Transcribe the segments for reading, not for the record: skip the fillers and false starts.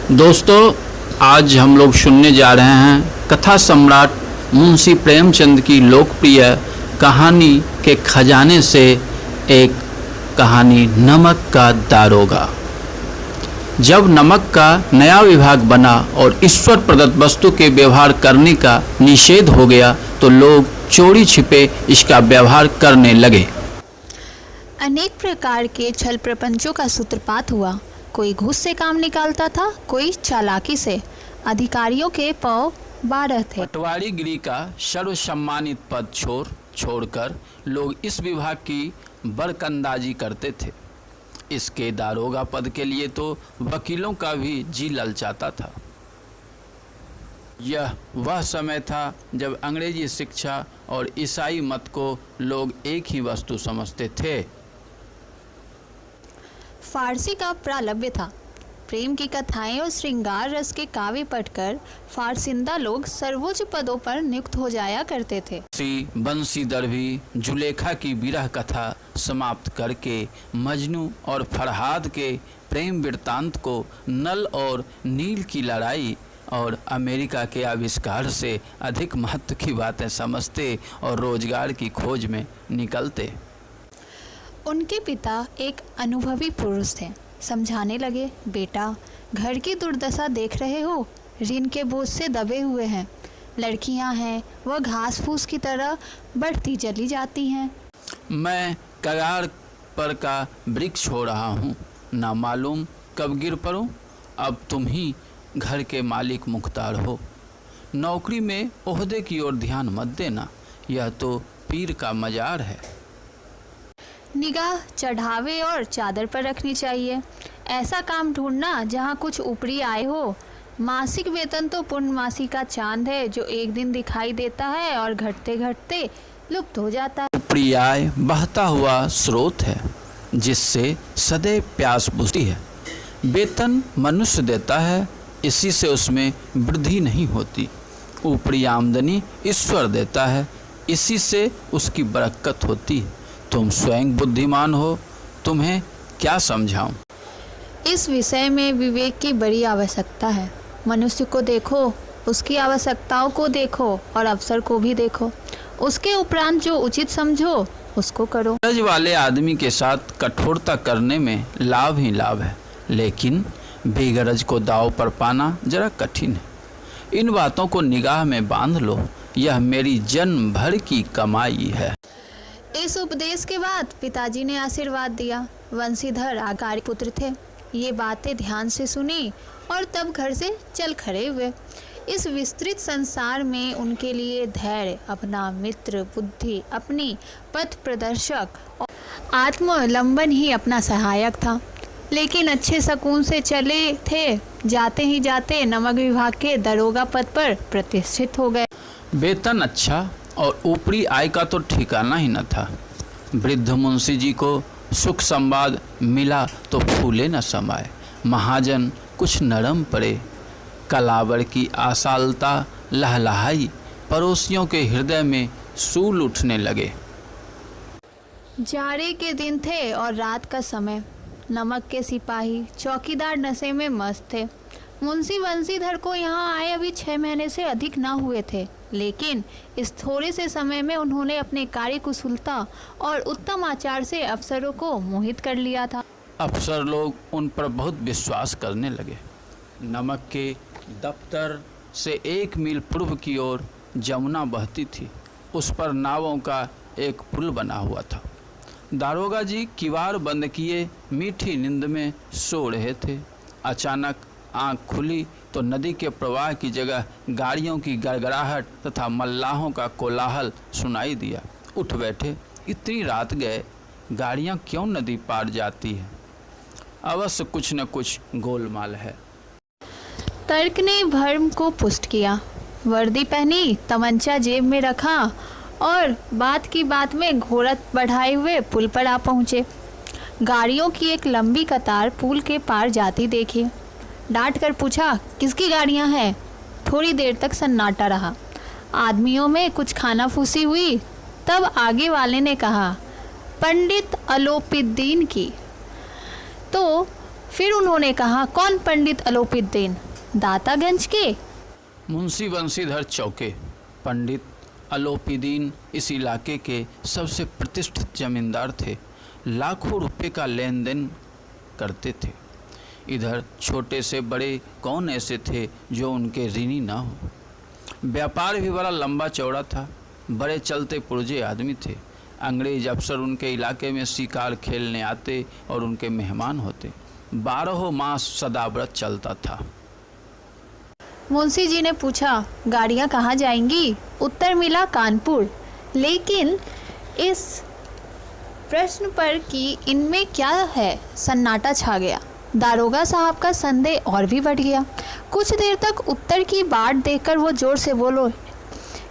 दोस्तों, आज हम लोग सुनने जा रहे हैं कथा सम्राट मुंशी प्रेमचंद की लोकप्रिय कहानी के खजाने से एक कहानी नमक का दारोगा। जब नमक का नया विभाग बना और ईश्वर प्रदत्त वस्तु के व्यवहार करने का निषेध हो गया तो लोग चोरी छिपे इसका व्यवहार करने लगे। अनेक प्रकार के छल प्रपंचों का सूत्रपात हुआ। कोई घूस से काम निकालता था, कोई चालाकी से। अधिकारियों के पौ 12 थे। पटवारीगिरी का सर्वसम्मानित पद छोड़कर लोग इस विभाग की बरकंदाजी करते थे। इसके दारोगा पद के लिए तो वकीलों का भी जी ललचाता था। यह वह समय था जब अंग्रेजी शिक्षा और ईसाई मत को लोग एक ही वस्तु समझते थे। फारसी का प्रालब्य था। प्रेम की कथाएं और श्रृंगार रस के काव्य पढ़कर फारसिंदा लोग सर्वोच्च पदों पर नियुक्त हो जाया करते थे। बंसीधर भी जुलेखा की विरह कथा समाप्त करके मजनू और फरहाद के प्रेम वृत्तांत को नल और नील की लड़ाई और अमेरिका के आविष्कार से अधिक महत्व की बातें समझते और रोजगार की खोज में निकलते। उनके पिता एक अनुभवी पुरुष थे। समझाने लगे, बेटा, घर की दुर्दशा देख रहे हो, ऋण के बोझ से दबे हुए हैं। लड़कियां हैं, वह घास फूस की तरह बढ़ती चली जाती हैं। मैं कगार पर का वृक्ष हो रहा हूँ, ना मालूम कब गिर पड़ूँ। अब तुम ही घर के मालिक मुख्तार हो। नौकरी में ओहदे की ओर ध्यान मत देना, यह तो पीर का मजार है। निगाह चढ़ावे और चादर पर रखनी चाहिए। ऐसा काम ढूंढना जहाँ कुछ ऊपरी आय हो। मासिक वेतन तो पूर्णमासी का चांद है जो एक दिन दिखाई देता है और घटते घटते लुप्त हो जाता है। ऊपरी आय बहता हुआ स्रोत है जिससे सदैव प्यास बुझती है। वेतन मनुष्य देता है, इसी से उसमें वृद्धि नहीं होती। ऊपरी आमदनी ईश्वर देता है, इसी से उसकी बरकत होती है। तुम स्वयं बुद्धिमान हो, तुम्हें क्या समझाऊं? इस विषय में विवेक की बड़ी आवश्यकता है। मनुष्य को देखो, उसकी आवश्यकताओं को देखो और अवसर को भी देखो। उसके उपरांत जो उचित समझो उसको करो। गरज वाले आदमी के साथ कठोरता करने में लाभ ही लाभ है, लेकिन बेगरज को दांव पर पाना जरा कठिन है। इन बातों को निगाह में बांध लो, यह मेरी जन्म भर की कमाई है। इस उपदेश के बाद पिताजी ने आशीर्वाद दिया। वंशीधर आकारी पुत्र थे। ये बातें ध्यान से सुनी और तब घर से चल खड़े हुए। इस विस्तृत संसार में उनके लिए धैर्य, अपना मित्र, बुद्धि, अपनी पथ प्रदर्शक और आत्मावलंबन ही अपना सहायक था। लेकिन अच्छे सकून से चले थे, जाते ही जाते नमक विभाग के दरोगा पद पर प्रतिष्ठित हो गए। वेतन अच्छा और ऊपरी आय का तो ठिकाना ही न था। वृद्ध मुंशी जी को सुख संवाद मिला तो फूले न समाये। महाजन कुछ नरम पड़े। कलावर की आशालता लहलहाई। पड़ोसियों के हृदय में सूल उठने लगे। जाड़े के दिन थे और रात का समय। नमक के सिपाही चौकीदार नशे में मस्त थे। मुंशी वंशीधर को यहाँ आए अभी 6 महीने से अधिक न हुए थे, लेकिन इस थोड़े से समय में उन्होंने अपने कार्य कुशलता और उत्तम आचार से अफसरों को मोहित कर लिया था। अफसर लोग उन पर बहुत विश्वास करने लगे। नमक के दफ्तर से 1 मील पूर्व की ओर जमुना बहती थी। उस पर नावों का एक पुल बना हुआ था। दारोगा जी किवाड़ बंद किए मीठी नींद में सो रहे थे। अचानक आंख खुली तो नदी के प्रवाह की जगह गाड़ियों की गड़गड़ाहट तथा मल्लाहों का कोलाहल सुनाई दिया। उठ बैठे। इतनी रात गए, गाड़ियां क्यों नदी पार जाती हैं? अवश्य कुछ न कुछ गोलमाल है। तर्क ने भर्म को पुष्ट किया। वर्दी पहनी, तमंचा जेब में रखा और बात की बात में घोड़त बढ़ाए हुए पुल पर आ पहुँचे। गाड़ियों की एक लंबी कतार पुल के पार जाती देखी। डांट कर पूछा, किसकी गाड़ियां हैं? थोड़ी देर तक सन्नाटा रहा। आदमियों में कुछ खाना फूसी हुई। तब आगे वाले ने कहा, पंडित अलोपीद्दीन की। तो फिर उन्होंने कहा, कौन पंडित अलोपीदीन? दातागंज के? मुंशी बंसीधर चौके। पंडित अलोपीदीन इस इलाके के सबसे प्रतिष्ठित जमींदार थे। लाखों रुपए का लेन देन करते थे। इधर छोटे से बड़े कौन ऐसे थे जो उनके ऋणी ना हो। व्यापार भी बड़ा लंबा चौड़ा था। बड़े चलते पुर्जे आदमी थे। अंग्रेज अफसर उनके इलाके में शिकार खेलने आते और उनके मेहमान होते। 12 मास सदाव्रत चलता था। मुंशी जी ने पूछा, गाड़ियाँ कहाँ जाएंगी? उत्तर मिला, कानपुर। लेकिन इस प्रश्न पर कि इनमें क्या है, सन्नाटा छा गया। दारोगा साहब का संदेह और भी बढ़ गया। कुछ देर तक उत्तर की बाट देखकर वो जोर से बोलो,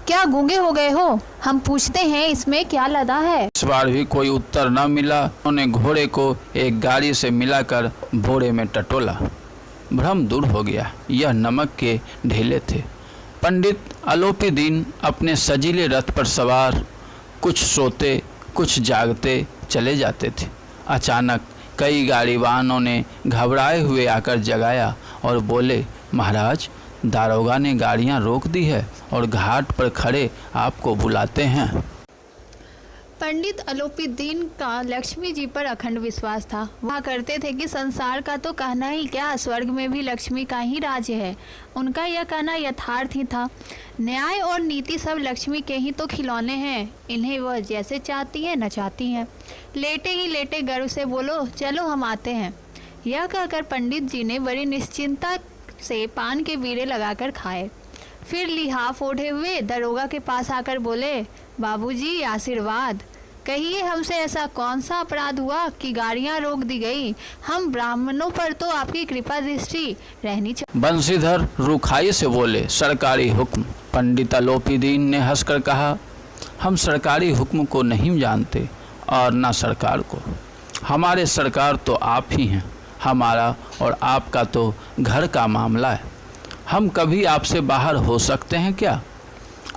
क्या गूंगे हो गए हो? हम पूछते हैं इसमें क्या लदा है? इस बार भी कोई उत्तर न मिला। उन्होंने घोड़े को एक गाड़ी से मिलाकर बोरे में टटोला। भ्रम दूर हो गया। यह नमक के ढेले थे। पंडित अलोपीदीन अपने सजीले रथ पर सवार कुछ सोते कुछ जागते चले जाते थे। अचानक कई गाड़ी वाहनों ने घबराए हुए आकर जगाया और बोले, महाराज, दारोगा ने गाड़ियां रोक दी है और घाट पर खड़े आपको बुलाते हैं। पंडित अलोपीदीन का लक्ष्मी जी पर अखंड विश्वास था। वह करते थे कि संसार का तो कहना ही क्या, स्वर्ग में भी लक्ष्मी का ही राज्य है। उनका यह कहना यथार्थ ही था। न्याय और नीति सब लक्ष्मी के ही तो खिलौने हैं। इन्हें वह जैसे चाहती है नचाती हैं। लेटे ही लेटे गर्व से बोलो, चलो हम आते हैं। यह कहकर पंडित जी ने बड़ी निश्चिंता से पान के बीड़े लगाकर खाए। फिर लिहाफ ओढ़े हुए दरोगा के पास आकर बोले, बाबूजी आशीर्वाद, कहिए हमसे ऐसा कौन सा अपराध हुआ कि गाड़ियां रोक दी गई? हम ब्राह्मणों पर तो आपकी कृपा दृष्टि रहनी चाहिए। बंसीधर रुखाई से बोले, सरकारी हुक्म। पंडित अलोपीदीन ने हंसकर कहा, हम सरकारी हुक्म को नहीं जानते और न सरकार को। हमारे सरकार तो आप ही हैं। हमारा और आपका तो घर का मामला है। हम कभी आपसे बाहर हो सकते हैं क्या?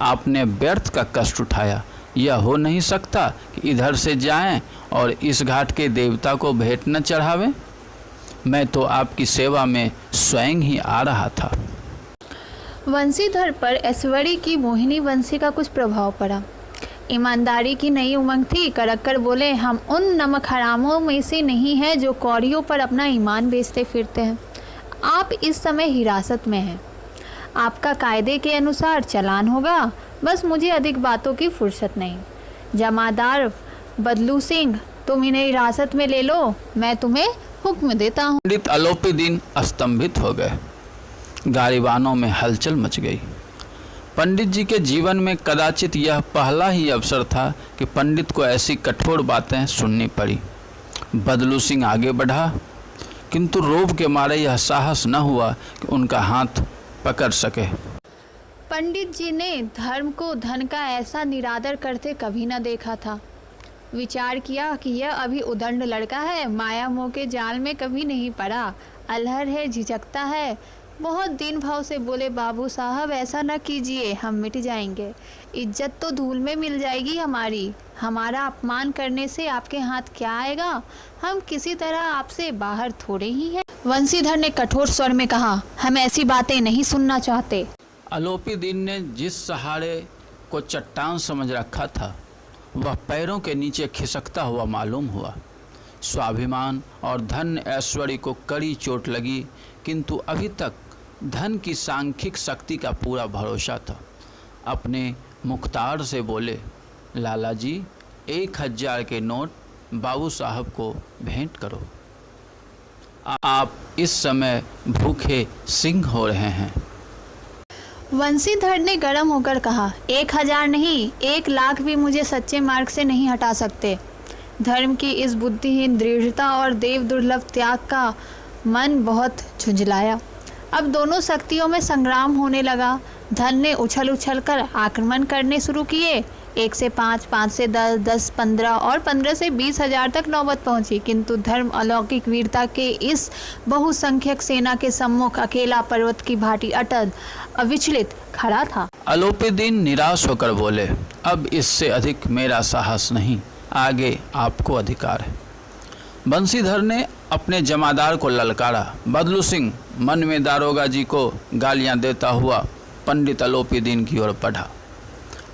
आपने व्यर्थ का कष्ट उठाया। यह हो नहीं सकता कि इधर से जाएं और इस घाट के देवता को भेंट न चढ़ावें। मैं तो आपकी सेवा में स्वयं ही आ रहा था। वंशीधर पर ऐश्वर्य की मोहिनी वंशी का कुछ प्रभाव पड़ा। ईमानदारी की नई उमंग थी। कड़क कर बोले, हम उन नमक हरामों में से नहीं हैं जो कौड़ियों पर अपना ईमान बेचते फिरते हैं। आप इस समय हिरासत में हैं। आपका कायदे के अनुसार चालान होगा। बस मुझे अधिक बातों की फुर्सत नहीं। जमादार बदलू सिंह, तुम इन्हें हिरासत में ले लो, मैं तुम्हें हुक्म देता हूँ। पंडित अलोपीदीन स्तंभित हो गए। गाड़ीवानों में हलचल मच गई। पंडित जी के जीवन में कदाचित यह पहला ही अवसर था कि पंडित को ऐसी कठोर बातें सुननी पड़ी। बदलू सिंह आगे बढ़ा, किंतु रोब के मारे यह साहस न हुआ कि उनका हाथ पकड़ सके। पंडित जी ने धर्म को धन का ऐसा निरादर करते कभी न देखा था। विचार किया कि यह अभी उदंड लड़का है, माया मोह के जाल में कभी नहीं पड़ा, अलहर है, झिझकता है। बहुत दीन भाव से बोले, बाबू साहब ऐसा न कीजिए, हम मिट जाएंगे। इज्जत तो धूल में मिल जाएगी हमारी। हमारा अपमान करने से आपके हाथ क्या आएगा? हम किसी तरह आपसे बाहर थोड़े ही हैं। वंशीधर ने कठोर स्वर में कहा, हम ऐसी बातें नहीं सुनना चाहते। अलोपीदीन ने जिस सहारे को चट्टान समझ रखा था वह पैरों के नीचे खिसकता हुआ मालूम हुआ। स्वाभिमान और धन ऐश्वर्य को कड़ी चोट लगी, किंतु अभी तक धन की सांख्यिक शक्ति का पूरा भरोसा था। अपने मुख्तार से बोले, लाला जी 1000 के नोट बाबू साहब को भेंट करो। आप इस समय भूखे सिंह हो रहे हैं। वंशीधर ने गर्म होकर कहा, 1000 नहीं, 1 लाख भी मुझे सच्चे मार्ग से नहीं हटा सकते। धर्म की इस बुद्धिहीन दृढ़ता और देव दुर्लभ त्याग का मन बहुत झुंझलाया। अब दोनों शक्तियों में संग्राम होने लगा। धन ने उछल उछल कर आक्रमण करने शुरू किए। 1 से 5, 5 से 10, 10, 15 और 15 से 20,000 तक नौबत पहुंची, किंतु धर्म अलौकिक वीरता के इस बहुसंख्यक सेना के सम्मुख अकेला पर्वत की भांति अटल अविचलित खड़ा था। अलोपीदीन निराश होकर बोले, अब इससे अधिक मेरा साहस नहीं, आगे आपको अधिकार है। बंशीधर ने अपने जमादार को ललकारा। बदलू सिंह मन में दारोगा जी को गालियां देता हुआ पंडित अलोपीदीन की ओर बढ़ा।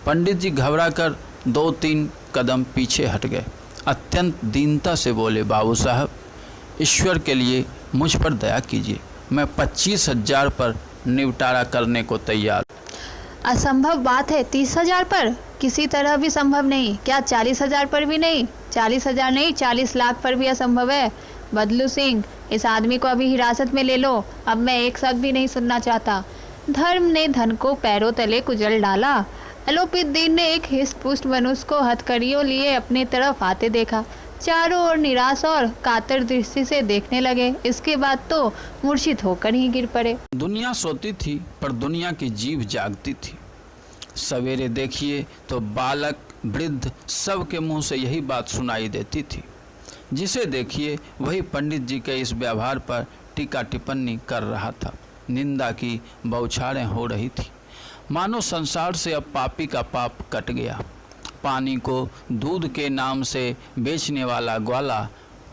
पंडित जी घबराकर 2-3 कदम पीछे हट गए। अत्यंत दीनता से बोले, बाबू साहब, ईश्वर के लिए मुझ पर दया कीजिए, मैं 25,000 पर निपटारा करने को तैयार। असंभव बात है। 30,000 पर किसी तरह भी संभव नहीं। क्या 40,000 पर भी नहीं? 40,000 नहीं, 40 लाख पर भी असंभव है। बदलू सिंह, इस आदमी को अभी हिरासत में ले लो। अब मैं एक शब्द भी नहीं सुनना चाहता। धर्म ने धन को पैरों तले कुचल डाला। अलोपीदीन ने एक हिष्ट-पुष्ट मनुष्य को हथकड़ियों लिए अपनी तरफ आते देखा। चारों ओर निराश और कातर दृष्टि से देखने लगे। इसके बाद तो मूर्छित होकर ही गिर पड़े। दुनिया सोती थी पर दुनिया की जीभ जागती थी। सवेरे देखिए तो बालक वृद्ध सब के मुंह से यही बात सुनाई देती थी। जिसे देखिए वही पंडित जी के इस व्यवहार पर टीका टिप्पणी कर रहा था। निंदा की बौछारें हो रही थी। मानो संसार से अब पापी का पाप कट गया। पानी को दूध के नाम से बेचने वाला ग्वाला,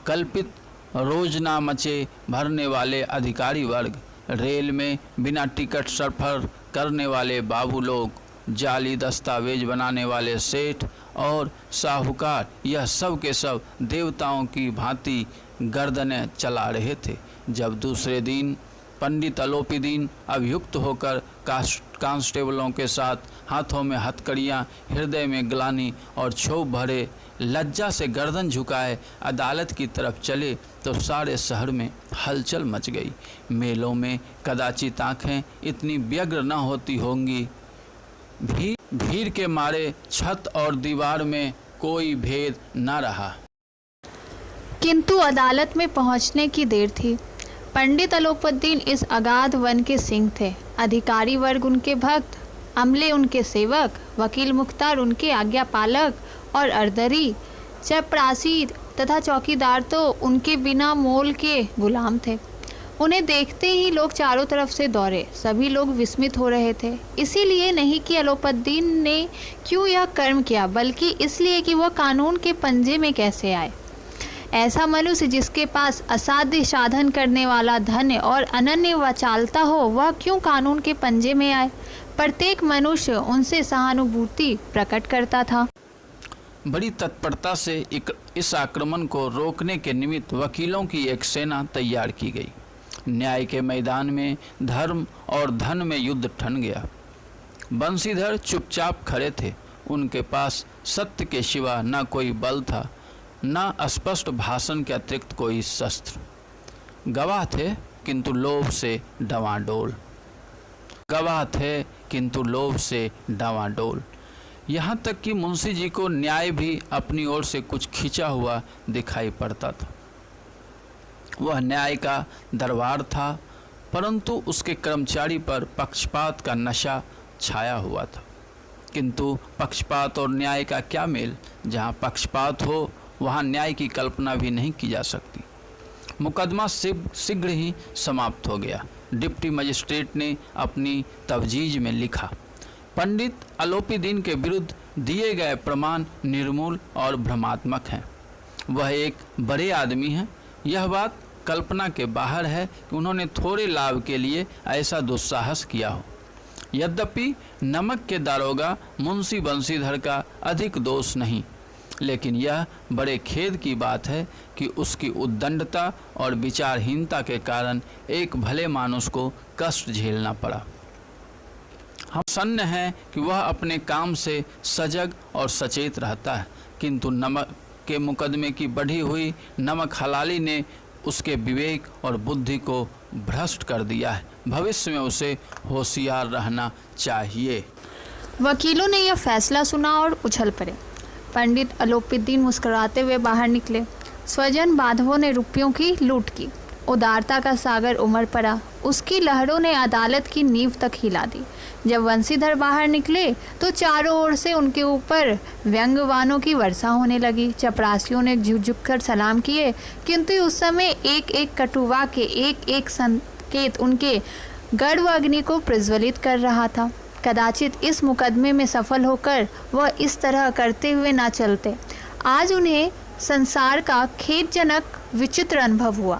कल्पित रोजनामचे भरने वाले अधिकारी वर्ग, रेल में बिना टिकट सफर करने वाले बाबू लोग, जाली दस्तावेज बनाने वाले सेठ और साहूकार, यह सब के सब देवताओं की भांति गर्दनें चला रहे थे। जब दूसरे दिन पंडित अलोपीदीन अभियुक्त होकर कांस्टेबलों के साथ हाथों में हथकड़ियाँ, हृदय में ग्लानि और क्षोभ भरे लज्जा से गर्दन झुकाए अदालत की तरफ चले तो सारे शहर में हलचल मच गई। मेलों में कदाचित आँखें इतनी व्यग्र न होती होंगी। भीड़ के मारे छत और दीवार में कोई भेद न रहा। किंतु अदालत में पहुंचने की देर थी। पंडित अलोपीदीन इस अगाध वन के सिंह थे। अधिकारी वर्ग उनके भक्त, अमले उनके सेवक, वकील मुख्तार उनके आज्ञा पालक और अर्दरी, चपरासी तथा चौकीदार तो उनके बिना मोल के गुलाम थे। उन्हें देखते ही लोग चारों तरफ से दौड़े। सभी लोग विस्मित हो रहे थे। इसीलिए नहीं कि अलोपीदीन ने क्यों यह कर्म किया, बल्कि इसलिए कि वह कानून के पंजे में कैसे आए। ऐसा मनुष्य जिसके पास असाध्य साधन करने वाला धन और अनन्य वाचालता हो, वह क्यों कानून के पंजे में आए। प्रत्येक मनुष्य उनसे सहानुभूति प्रकट करता था। बड़ी तत्परता से इस आक्रमण को रोकने के निमित्त वकीलों की एक सेना तैयार की गई। न्याय के मैदान में धर्म और धन में युद्ध ठन गया। बंशीधर चुपचाप खड़े थे। उनके पास सत्य के सिवा न कोई बल था, न स्पष्ट भाषण के अतिरिक्त कोई शस्त्र। गवाह थे किंतु लोभ से डवाडोल। गवाह थे किंतु लोभ से डवाडोल। यहाँ तक कि मुंशी जी को न्याय भी अपनी ओर से कुछ खींचा हुआ दिखाई पड़ता था। वह न्याय का दरबार था, परंतु उसके कर्मचारी पर पक्षपात का नशा छाया हुआ था। किंतु पक्षपात और न्याय का क्या मेल। जहाँ पक्षपात हो वहाँ न्याय की कल्पना भी नहीं की जा सकती। मुकदमा शीघ्र ही समाप्त हो गया। डिप्टी मजिस्ट्रेट ने अपनी तवजीज में लिखा, पंडित अलोपीदीन के विरुद्ध दिए गए प्रमाण निर्मूल और भ्रमात्मक हैं। वह एक बड़े आदमी हैं। यह बात कल्पना के बाहर है कि उन्होंने थोड़े लाभ के लिए ऐसा दुस्साहस किया हो। यद्यपि नमक के दारोगा मुंशी बंशीधर का अधिक दोष नहीं, लेकिन यह बड़े खेद की बात है कि उसकी उद्दंडता और विचारहीनता के कारण एक भले मानुष को कष्ट झेलना पड़ा। हम सन्न हैं कि वह अपने काम से सजग और सचेत रहता है, किंतु नमक के मुकदमे की बढ़ी हुई नमक हलाली ने उसके विवेक और बुद्धि को भ्रष्ट कर दिया है। भविष्य में उसे होशियार रहना चाहिए। वकीलों ने यह फैसला सुना और उछल पड़े। पंडित अलोपीदीन मुस्कुराते हुए बाहर निकले। स्वजन बांधवों ने रुपयों की लूट की। उदारता का सागर उमड़ पड़ा। उसकी लहरों ने अदालत की नींव तक हिला दी। जब वंशीधर बाहर निकले तो चारों ओर से उनके ऊपर व्यंग्यवाणों की वर्षा होने लगी। चपरासियों ने झुक कर सलाम किए, किंतु उस समय एक एक कटुवा के एक एक संकेत उनके गर्व अग्नि को प्रज्वलित कर रहा था। कदाचित इस मुकदमे में सफल होकर वह इस तरह करते हुए ना चलते। आज उन्हें संसार का खेदजनक विचित्र अनुभव हुआ।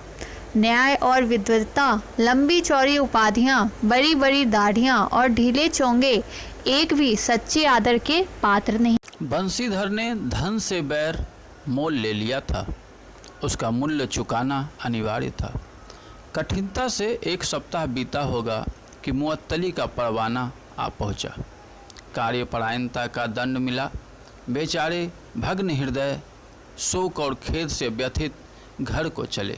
न्याय और विद्वत्ता, लंबी चौड़ी उपाधियां, बड़ी बड़ी दाढ़ियां और ढीले चोंगे एक भी सच्चे आदर के पात्र नहीं। बंसीधर ने धन से बैर मोल ले लिया था। उसका मूल्य चुकाना अनिवार्य था। कठिनता से 1 सप्ताह बीता होगा कि मुअत्तली का परवाना आ पहुंचा। कार्यपरायणता का दंड मिला। बेचारे भग्न हृदय, शोक और खेद से व्यथित घर को चले।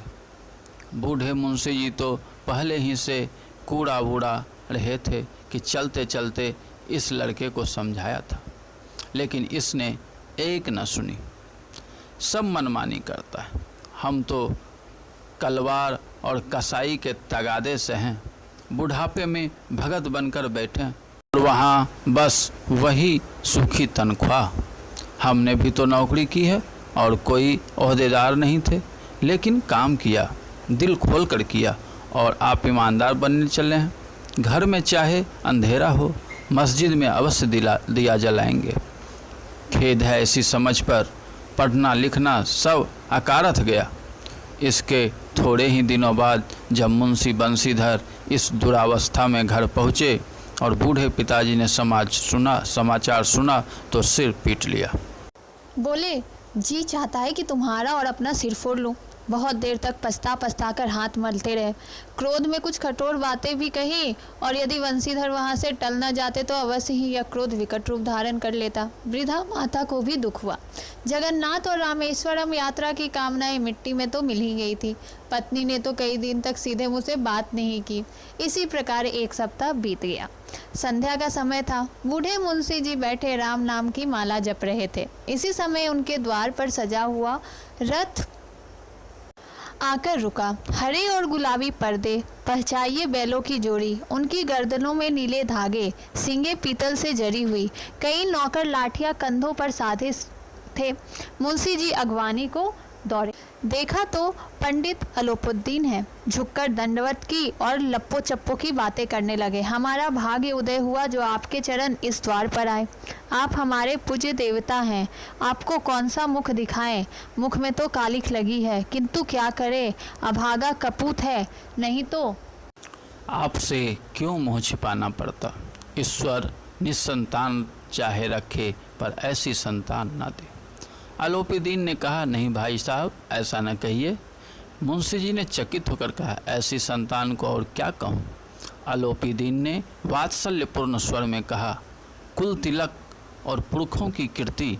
बूढ़े मुंशी जी तो पहले ही से कूड़ा बूढ़ा रहे थे कि चलते चलते इस लड़के को समझाया था, लेकिन इसने एक न सुनी। सब मनमानी करता है। हम तो कलवार और कसाई के तगादे से हैं। बुढ़ापे में भगत बनकर बैठे और वहाँ बस वही सूखी तनख्वाह। हमने भी तो नौकरी की है और कोई ओहदेदार नहीं थे, लेकिन काम किया, दिल खोल कर किया और आप ईमानदार बनने चले हैं। घर में चाहे अंधेरा हो, मस्जिद में अवश्य दिया जलाएंगे। खेद है ऐसी समझ पर पढ़ना लिखना सब अकारथ गया। इसके थोड़े ही दिनों बाद जब मुंशी बंसीधर इस दुरावस्था में घर पहुँचे और बूढ़े पिताजी ने समाचार सुना तो सिर पीट लिया। बोले, जी चाहता है कि तुम्हारा और अपना सिर फोड़ लूं। बहुत देर तक पछता कर हाथ मलते रहे। क्रोध में कुछ कठोर बातें भी कही और यदि वंशीधर वहां से टल न जाते तो अवश्य ही यह क्रोध विकट रूप धारण कर लेता। वृद्धा माता को भी दुख हुआ। जगन्नाथ और रामेश्वरम यात्रा की कामनाएं मिट्टी में तो मिल ही गई थी। पत्नी ने तो कई दिन तक सीधे मुँह से बात नहीं की। इसी प्रकार 1 सप्ताह बीत गया। संध्या का समय था। बूढ़े मुंशी जी बैठे राम नाम की माला जप रहे थे। इसी समय उनके द्वार पर सजा हुआ रथ आकर रुका। हरे और गुलाबी पर्दे, पहचाइए बैलों की जोड़ी, उनकी गर्दनों में नीले धागे, सींगे पीतल से जरी हुई, कई नौकर लाठियां कंधों पर साधे थे। मुंशी जी अगवानी को दौड़े। देखा तो पंडित अलोपुद्दीन है। झुककर दंडवत की और लप्पो चप्पो की बातें करने लगे। हमारा भाग्य उदय हुआ जो आपके चरण इस द्वार पर आए। आप हमारे पूज्य देवता हैं। आपको कौन सा मुख दिखाएं? मुख में तो कालिख लगी है, किंतु क्या करे, अभागा कपूत है, नहीं तो। आपसे क्यों मुँह छिपाना पड़ता? ईश्वर निसंतान चाहे रखे पर ऐसी संतान ना दे। अलोपीदीन ने कहा, नहीं भाई साहब, ऐसा न कहिए। मुंशी जी ने चकित होकर कहा, ऐसी संतान को और क्या कहूँ। अलोपीदीन ने वात्सल्यपूर्ण स्वर में कहा, कुल तिलक और पुरखों की कीर्ति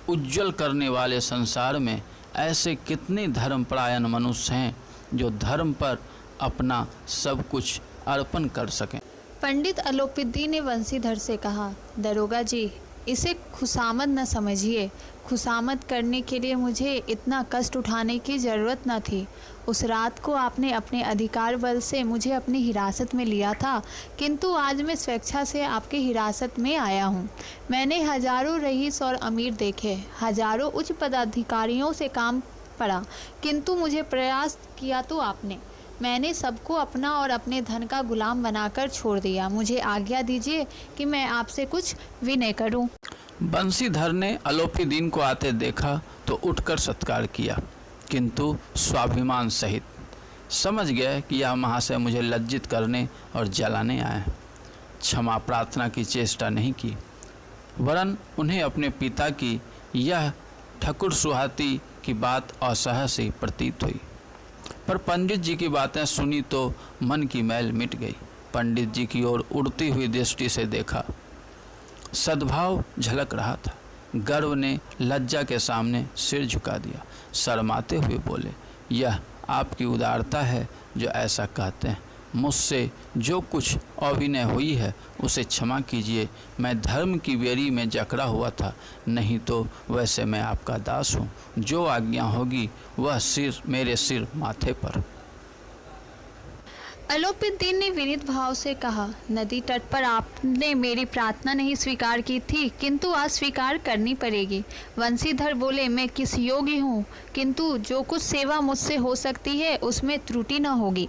उज्जवल करने वाले संसार में ऐसे कितने धर्मपरायण मनुष्य हैं जो धर्म पर अपना सब कुछ अर्पण कर सकें। पंडित अलोपीदीन ने वंशीधर से कहा, दरोगा जी, इसे खुशामद न समझिए। खुशामद करने के लिए मुझे इतना कष्ट उठाने की ज़रूरत न थी। उस रात को आपने अपने अधिकार बल से मुझे अपनी हिरासत में लिया था, किंतु आज मैं स्वेच्छा से आपकी हिरासत में आया हूँ। मैंने हजारों रईस और अमीर देखे, हजारों उच्च पदाधिकारियों से काम पड़ा, किंतु मुझे प्रयास किया तो आपने। मैंने सबको अपना और अपने धन का गुलाम बनाकर छोड़ दिया। मुझे आज्ञा दीजिए कि मैं आपसे कुछ विनय करूं। बंसीधर ने अलोपीदीन को आते देखा तो उठकर सत्कार किया, किंतु स्वाभिमान सहित। समझ गया कि यह महाशय मुझे लज्जित करने और जलाने आए। क्षमा प्रार्थना की चेष्टा नहीं की, वरन उन्हें अपने पिता की यह ठकुर सुहाती की बात असहज सी प्रतीत हुई। पर पंडित जी की बातें सुनी तो मन की मैल मिट गई। पंडित जी की ओर उड़ती हुई दृष्टि से देखा, सद्भाव झलक रहा था। गर्व ने लज्जा के सामने सिर झुका दिया। शर्माते हुए बोले, यह आपकी उदारता है जो ऐसा कहते हैं। मुझसे जो कुछ अभिनय हुई है उसे क्षमा कीजिए। मैं धर्म की बेड़ी में जकड़ा हुआ था, नहीं तो वैसे मैं आपका दास हूँ। जो आज्ञा होगी वह मेरे सिर माथे पर। अलोपीदीन ने विनीत भाव से कहा, नदी तट पर आपने मेरी प्रार्थना नहीं स्वीकार की थी, किंतु आज स्वीकार करनी पड़ेगी। वंशीधर बोले, मैं किस योग्य हूँ, किंतु जो कुछ सेवा मुझसे हो सकती है उसमें त्रुटि न होगी।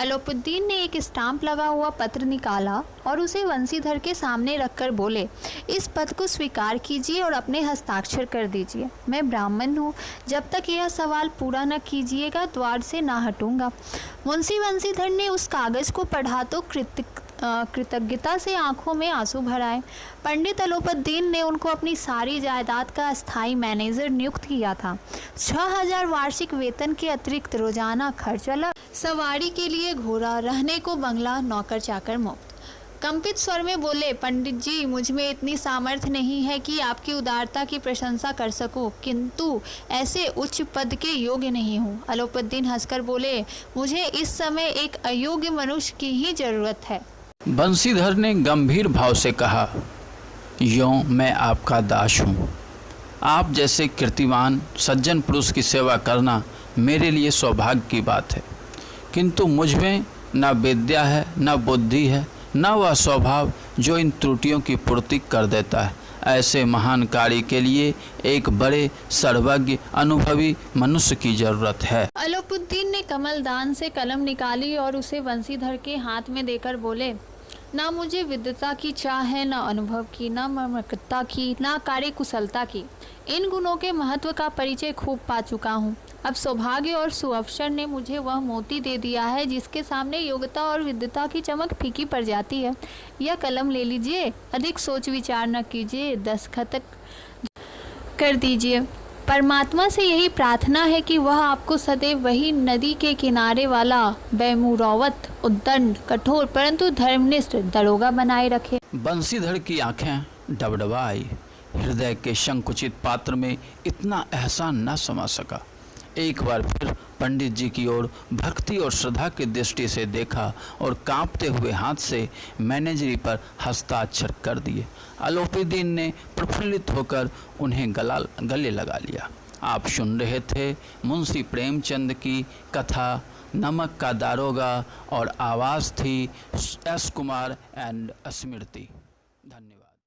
अलोपीदीन ने एक स्टाम्प लगा हुआ पत्र निकाला और उसे वंशीधर के सामने रखकर बोले, इस पद को स्वीकार कीजिए और अपने हस्ताक्षर कर दीजिए। मैं ब्राह्मण हूँ, जब तक यह सवाल पूरा न कीजिएगा द्वार से ना हटूंगा। मुंशी वंशीधर ने उस कागज को पढ़ा तो कृतज्ञता से आंखों में आंसू भर आए। पंडित अलोपीदीन ने उनको अपनी सारी जायदाद का स्थायी मैनेजर नियुक्त किया था। 6000 वार्षिक वेतन के अतिरिक्त रोजाना खर्च अलग, सवारी के लिए घोड़ा, रहने को बंगला, नौकर चाकर मुफ्त। कंपित स्वर में बोले, पंडित जी, मुझ में इतनी सामर्थ्य नहीं है कि आपकी उदारता की प्रशंसा कर सकूं, किंतु ऐसे उच्च पद के योग्य नहीं हूँ। अलोपीदीन हंसकर बोले, मुझे इस समय एक अयोग्य मनुष्य की ही जरूरत है। बंशीधर ने गंभीर भाव से कहा, यों मैं आपका दास हूँ। आप जैसे कीर्तिमान सज्जन पुरुष की सेवा करना मेरे लिए सौभाग्य की बात है, किंतु मुझ में न विद्या है, न बुद्धि है, न वह स्वभाव जो इन त्रुटियों की पूर्ति कर देता है। ऐसे महान कार्य के लिए एक बड़े सर्वज्ञ अनुभवी मनुष्य की जरूरत है। अलोपीदीन ने कमलदान से कलम निकाली और उसे वंशीधर के हाथ में देकर बोले, ना मुझे विद्वता की चाह है, न अनुभव की, न मर्मकता की, न कार्य कुशलता की। इन गुणों के महत्व का परिचय खूब पा चुका हूँ। अब सौभाग्य और सुअवसर ने मुझे वह मोती दे दिया है जिसके सामने योग्यता और विद्वता की चमक फीकी पड़ जाती है। यह कलम ले लीजिए, अधिक सोच विचार न कीजिए, दस्तखत कर दीजिए। परमात्मा से यही प्रार्थना है कि वह आपको सदैव वही नदी के किनारे वाला बेमुरौवत, उद्दंड, कठोर परंतु धर्मनिष्ठ दरोगा बनाए रखे। बंशीधर की आंखें डबडबा आई। हृदय के संकुचित पात्र में इतना एहसान न समा सका। एक बार फिर पंडित जी की ओर भक्ति और श्रद्धा की दृष्टि से देखा और कांपते हुए हाथ से मैनेजरी पर हस्ताक्षर कर दिए। अलोपीदीन ने प्रफुल्लित होकर उन्हें गले लगा लिया। आप सुन रहे थे मुंशी प्रेमचंद की कथा नमक का दारोगा और आवाज़ थी एस कुमार एंड स्मृति। धन्यवाद।